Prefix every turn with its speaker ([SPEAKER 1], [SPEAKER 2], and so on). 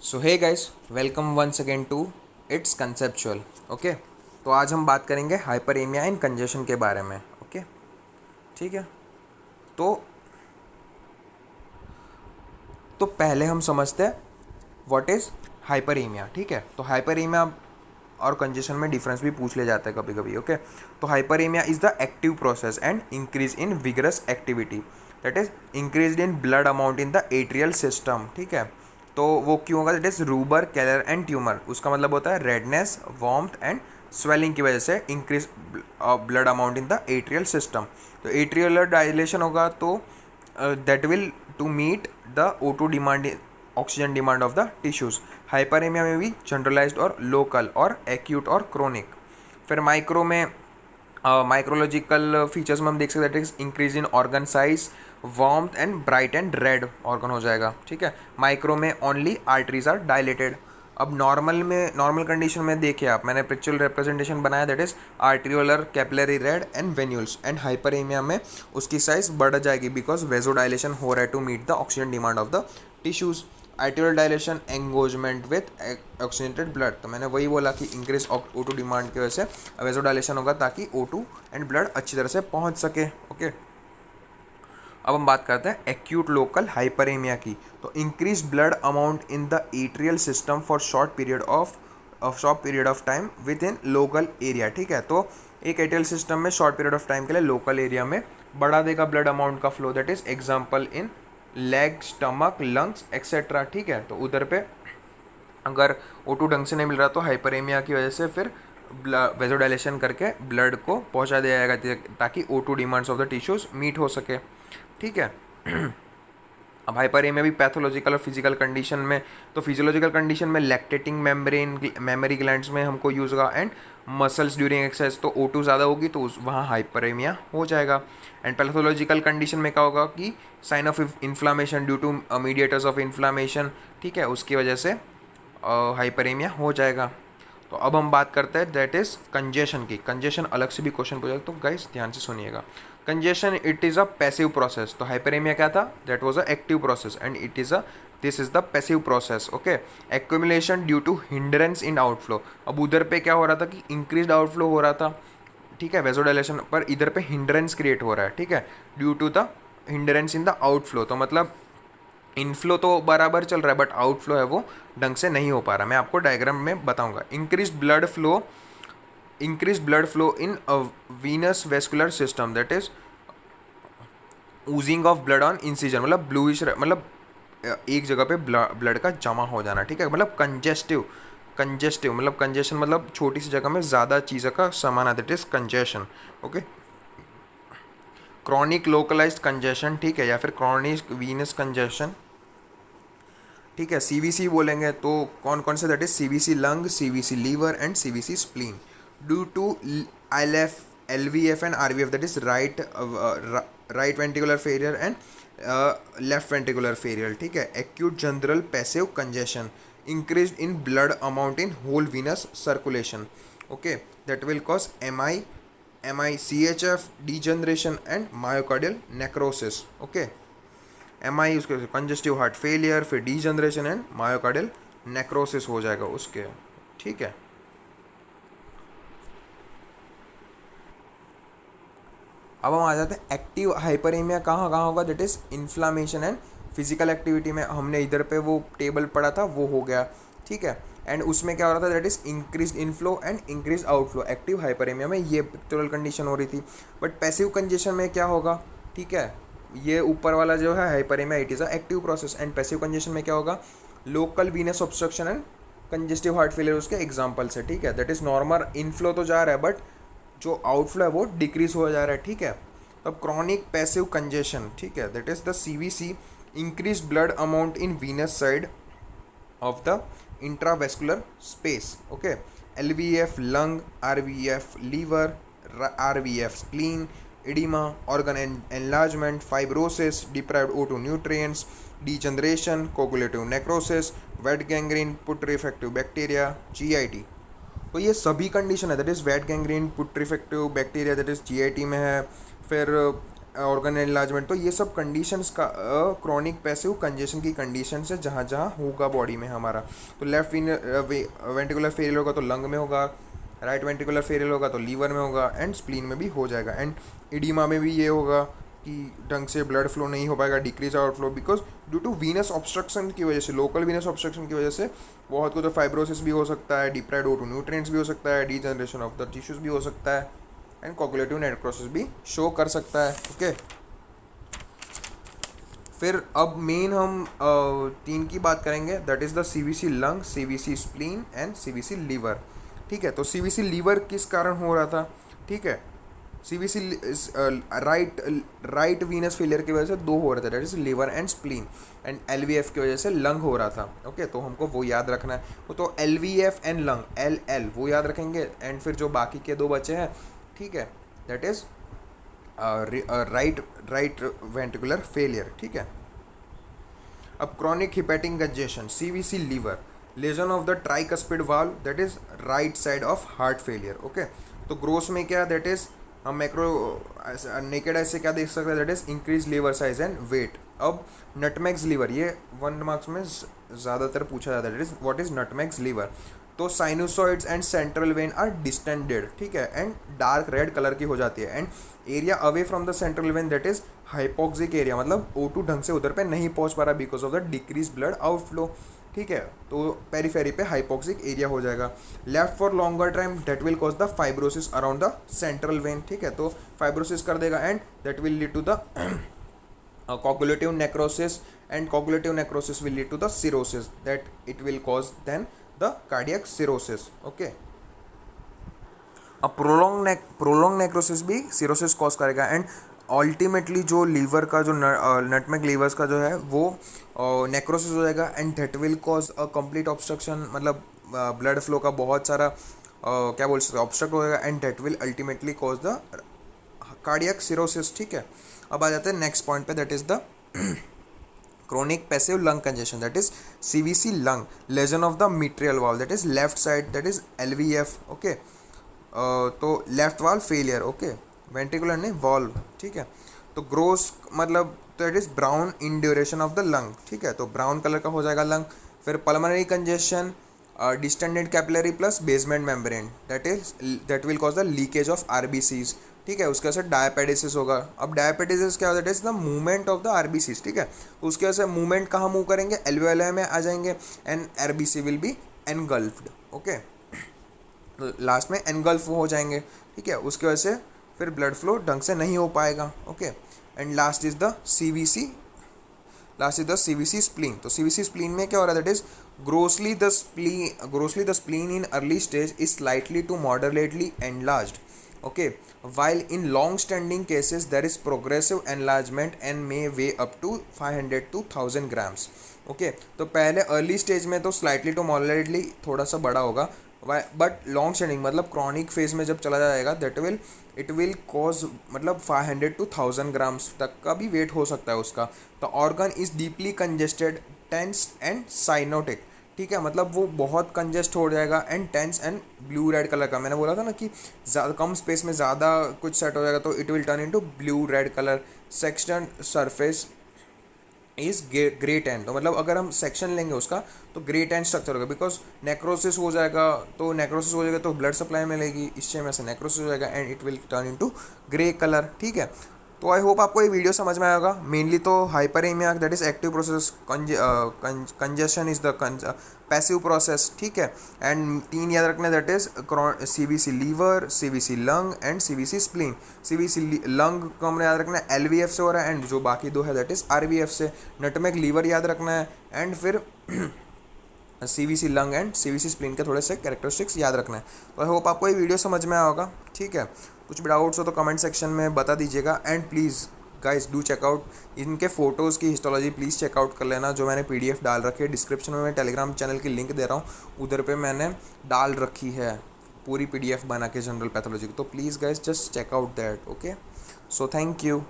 [SPEAKER 1] So hey guys, welcome once again to it's conceptual. Okay, तो आज हम बात करेंगे हाइपरेमिया इन कंजेशन के बारे में। ओके, ठीक है। तो तो पहले हम समझते हैं व्हाट इज़ हाइपरेमिया। ठीक है, तो हाइपरेमिया और कंजेशन में डिफरेंस भी पूछ ले जाता है कभी कभी। ओके, तो hyperaemia is the active process and increase in vigorous activity, that is increase in blood amount in the arterial system. ठीक है, तो वो क्यों होगा? That is rubor calor and tumour. उसका मतलब होता है रेडनेस, वार्मथ एंड स्वेलिंग की वजह से increase blood amount in the arterial system. तो एट्रियल डायलेशन होगा तो that will to meet the O2 demand, oxygen demand of the tissues. Hyperaemia में भी जनरलाइज्ड और लोकल और एक्यूट और क्रोनिक। फिर माइक्रो में माइक्रोलॉजिकल फीचर्स में हम देख सकते हैं increase in organ size, warmth and bright and red organ हो जाएगा। ठीक है, माइक्रो में ओनली आर्टरीज आर डायलेटेड। अब नॉर्मल कंडीशन में देखिए आप, मैंने पिक्चुअल रिप्रेजेंटेशन बनाया, that is arteriolar capillary bed and venules. And hyperaemia में उसकी साइज बढ़ जाएगी बिकॉज वेजोडाइलेशन हो रहा है to meet the oxygen demand of the tissues. Arteriole dilatation engorgement with oxygenated blood, तो मैंने वही बोला कि इंक्रीज O2 डिमांड की वजह से वेजो डायलेशन होगा ताकि O2 एंड ब्लड अच्छी तरह से पहुंच सके। ओके, अब हम बात करते हैं एक्यूट लोकल हाइपरेमिया की। तो increase blood amount in the arterial system for short period of time with in local area. ठीक है, तो एक एट्रियल सिस्टम में शॉर्ट पीरियड ऑफ टाइम के लिए लोकल एरिया में बढ़ा देगा ब्लड अमाउंट का flow, that is example in leg, stomach, lungs etcetera. ठीक है, तो उधर पे अगर O2 ढंग से नहीं मिल रहा तो हाइपरेमिया की वजह से फिर वेजोडाइलेशन करके ब्लड को पहुंचा दिया जाएगा ताकि O2 demands of the tissues meet हो सके। ठीक है। अब हाइपरेमिया भी पैथोलॉजिकल और फिजिकल कंडीशन में, तो फिजियोलॉजिकल कंडीशन में लैक्टेटिंग मेम्ब्रेन, मेमोरी ग्लैंड्स में हमको यूज़ होगा, एंड मसल्स ड्यूरिंग एक्सरसाइज, तो O2 ज़्यादा होगी तो वहाँ हाइपरेमिया हो जाएगा। एंड पैथोलॉजिकल कंडीशन में क्या होगा कि sign of inflammation due to mediators of inflammation. ठीक है, उसकी वजह से हाइपरेमिया हो जाएगा। तो अब हम बात करते हैं दैट इज कंजेशन की। कंजेशन अलग से भी क्वेश्चन पूछा, तो गाइस ध्यान से सुनिएगा। Congestion it is a passive process. तो हाइपरेमिया क्या था? That was a active process and it is a this is the passive process. Okay, accumulation due to hindrance in outflow. अब उधर पे क्या हो रहा था कि इंक्रीज आउटफ्लो हो रहा था, ठीक है, वेजोडाइलेशन, पर इधर पे हिंड्रेंस क्रिएट हो रहा है। ठीक है, due to the hindrance in the outflow, तो मतलब इनफ्लो तो बराबर चल रहा है बट आउटफ्लो है वो ढंग से नहीं हो पा रहा। मैं आपको डायग्राम में बताऊंगा। Increase blood flow in Venus vascular system, that is oozing of blood on incision, मतलब ब्लूइश, मतलब एक जगह पे ब्लड का जमा हो जाना। ठीक है, मतलब कंजेस्टिव मतलब कंजेशन, मतलब छोटी सी जगह में ज़्यादा चीज़ का समाना, that is congestion. Okay, chronic localised congestion, ठीक है, या फिर क्रॉनिक वीनस कंजेशन। ठीक है, CVC बोलेंगे तो कौन कौन से? That is CVC lung, CVC liver and CVC spleen. Due to ILF, LVF and RVF, that is right ventricular failure and left ventricular failure. ठीक है, acute general passive congestion, increase in blood amount in whole venous circulation. Okay, that will cause MI, CHF, degeneration and myocardial necrosis. Okay, MI उसके congestive heart failure, फिर degeneration and myocardial necrosis हो जाएगा उसके। ठीक है, अब हम आ जाते हैं एक्टिव हाइपरेमिया कहाँ कहाँ होगा? That is inflammation and physical activity में। हमने इधर पे वो टेबल पढ़ा था, वो हो गया। ठीक है, एंड उसमें क्या हो रहा था? That is increase inflow and increase outflow. Active hyperaemia में ये पिक्टोरल कंडीशन हो रही थी, बट पैसिव कंजेशन में क्या होगा? ठीक है, ये ऊपर वाला जो है hyperaemia, it is a active process. And passive congestion में क्या होगा? Local venous obstruction and congestive heart failure उसके एग्जाम्पल्स है। ठीक है, दैट इज नॉर्मल इनफ्लो तो जा रहा है बट जो आउटफ्लो है वो डिक्रीज हो जा रहा है। ठीक है, अब क्रॉनिक पैसिव कंजेशन, ठीक है, that is the CVC, increase blood amount in venous side of the intravascular space. Okay, LVF lung, RVF liver, RVF spleen, edema, organ enlargement, fibrosis, deprived O2 nutrients, degeneration, coagulative necrosis, wet gangrene, putrefactive bacteria, GIT। तो ये सभी condition है, that is wet gangrene, putrefactive bacteria, that is GIT में है। फिर organ enlargement, तो ये सब कंडीशंस का क्रॉनिक पैसिव कंजेशन की कंडीशंस है जहाँ जहाँ होगा बॉडी में हमारा। तो लेफ्ट वेंट्रिकुलर फेलियर होगा तो लंग में होगा, राइट वेंट्रिकुलर फेलियर होगा तो लीवर में होगा, एंड स्प्लीन में भी हो जाएगा। एंड इडीमा में भी ये होगा कि ढंग से ब्लड फ्लो नहीं हो पाएगा, decrease outflow, because due to venous obstruction की वजह से, लोकल वीनस ऑब्स्ट्रक्शन की वजह से बहुत कुछ, तो फाइब्रोसिस भी हो सकता है, डिप्राइड O2 न्यूट्रिएंट्स भी हो सकता है, डीजनरेशन ऑफ द टिश्यूज भी हो सकता है, एंड कोगुलेटिव नेक्रोसिस भी शो कर सकता है। ओके, फिर अब मेन हम 3 की बात करेंगे, that is the CVC lung, CVC spleen and CVC liver. ठीक है, तो CVC लीवर किस कारण हो रहा था? ठीक है, CVC राइट वीनस फेलियर की वजह से 2 हो रहे थे, that is liver and spleen, and LVF की वजह से लंग हो रहा था। ओके, तो हमको वो याद रखना है, तो LVF एंड लंग, LL वो याद रखेंगे, एंड फिर जो बाकी के 2 बचे हैं, ठीक है, that is right ventricular failure. ठीक है, अब chronic hepatic congestion, CVC liver, lesion of the tricuspid valve, that is right side of heart failure. Okay, तो ग्रोस में क्या, दैट इज हम मैक्रो नेकेड ऐसे क्या देख सकते हैं, that is increase liver size and weight. अब नटमैग्स लीवर, ये 1 मार्क्स में ज़्यादातर पूछा जाता है, that is what is nutmegs liver. तो sinusoids and central vein are distended, ठीक है, एंड डार्क रेड कलर की हो जाती है, and area away from the central when, that is hypoxic area, मतलब O2 ढंग से उधर पे नहीं पहुंच पा रहा because of the decrease blood outflow. ठीक है, तो पेरीफेरी पे हाइपोक्सिक एरिया हो जाएगा। Left for longer time, that will cause the fibrosis around the central vein. ठीक है, तो फाइब्रोसिस कर देगा, and that will lead to the coagulative necrosis, and coagulative necrosis will lead to the cirrhosis, that it will cause then the cardiac cirrhosis. Okay, अब prolong necrosis भी cirrhosis cause करेगा, and ultimately जो liver का जो nutmeg levers का जो है वो नेक्रोसिस हो जाएगा, and that will cause a complete obstruction, मतलब ब्लड फ्लो का बहुत सारा क्या बोल सकते हैं ऑब्स्ट्रक्ट हो जाएगा, and that will ultimately cause the cardiac cirrhosis. ठीक है, अब आ जाते हैं नेक्स्ट पॉइंट पे, that is the chronic passive lung congestion, that is CVC lung, lesion of the mitral valve, that is left side, that is LVF. okay, तो left valve failure, okay, ventricular नहीं valve. ठीक है, तो gross मतलब that is brown in duration of the lung. ठीक है, तो brown colour का हो जाएगा लंग। फिर pulmonary congestion, distended capillary plus basement membrane, that will cause the leakage of RBCs। ठीक है, उसके वजह से डायपेटिसिस होगा। अब डायपेटिसिस क्या होता है, is the movement of the RBCs। ठीक है, तो उसके वजह से मूवमेंट कहाँ मूव करेंगे, एल्वियोलाई में आ जाएंगे, and RBC will be engulfed. Okay, तो लास्ट में एनगल्फ हो जाएंगे। ठीक है, उसकी वजह से फिर ब्लड फ्लो ढंग से नहीं हो पाएगा। Okay, and last is the CVC spleen. तो CVC स्प्लीन में क्या हो रहा है, that is grossly the spleen in early stage is slightly to moderately enlarged. okay, while in long standing cases there is progressive enlargement and may weigh up to 500 to 1000 grams. okay, तो पहले early stage में तो slightly to moderately थोड़ा सा बड़ा होगा, but long standing मतलब chronic phase में जब चला जाएगा इट विल कॉज मतलब 500 to 1000 ग्राम्स तक का भी वेट हो सकता है उसका। तो organ is deeply congested, tense and cyanotic. ठीक है, मतलब वो बहुत कंजेस्ट हो जाएगा, and tense and blue red colour का, मैंने बोला था ना कि ज़्यादा कम स्पेस में ज़्यादा कुछ सेट हो जाएगा तो it will turn into blue red colour. Section surface is grey tan, तो मतलब अगर हम सेक्शन लेंगे उसका तो ग्रे टैन स्ट्रक्चर होगा, बिकॉज नेक्रोसिस हो जाएगा, तो ब्लड सप्लाई मिलेगी, इस टाइम ऐसे नेक्रोसिस हो जाएगा, and it will turn into grey colour. ठीक है, तो आई होप आपको ये वीडियो समझ में आएगा। मेनली तो hyperaemia that is active process, congestion is the passive process. ठीक है, एंड 3 याद रखना, that is CVC liver, CVC lung and CVC spleen. CVC lung को हमने याद रखना है LVF से हो रहा है, एंड जो बाकी 2 है दैट इज RBF से। नटमेग लीवर याद रखना है, एंड फिर CVC lung and CVC spleen के थोड़े से कैरेक्टरिस्टिक्स याद रखना है। तो आई होप आपको ये वीडियो समझ में आया होगा। ठीक है, कुछ भी डाउट्स हो तो कमेंट सेक्शन में बता दीजिएगा, and please guys do check out इनके फ़ोटोज़ की हिस्टोलॉजी, प्लीज़ चेकआउट कर लेना। जो मैंने PDF डाल रखी है डिस्क्रिप्शन में, मैं टेलीग्राम चैनल की लिंक दे रहा हूँ, उधर पे मैंने डाल रखी है पूरी PDF बना के जनरल पैथोलॉजी की। तो please guys just check out that. Okay, so thank you.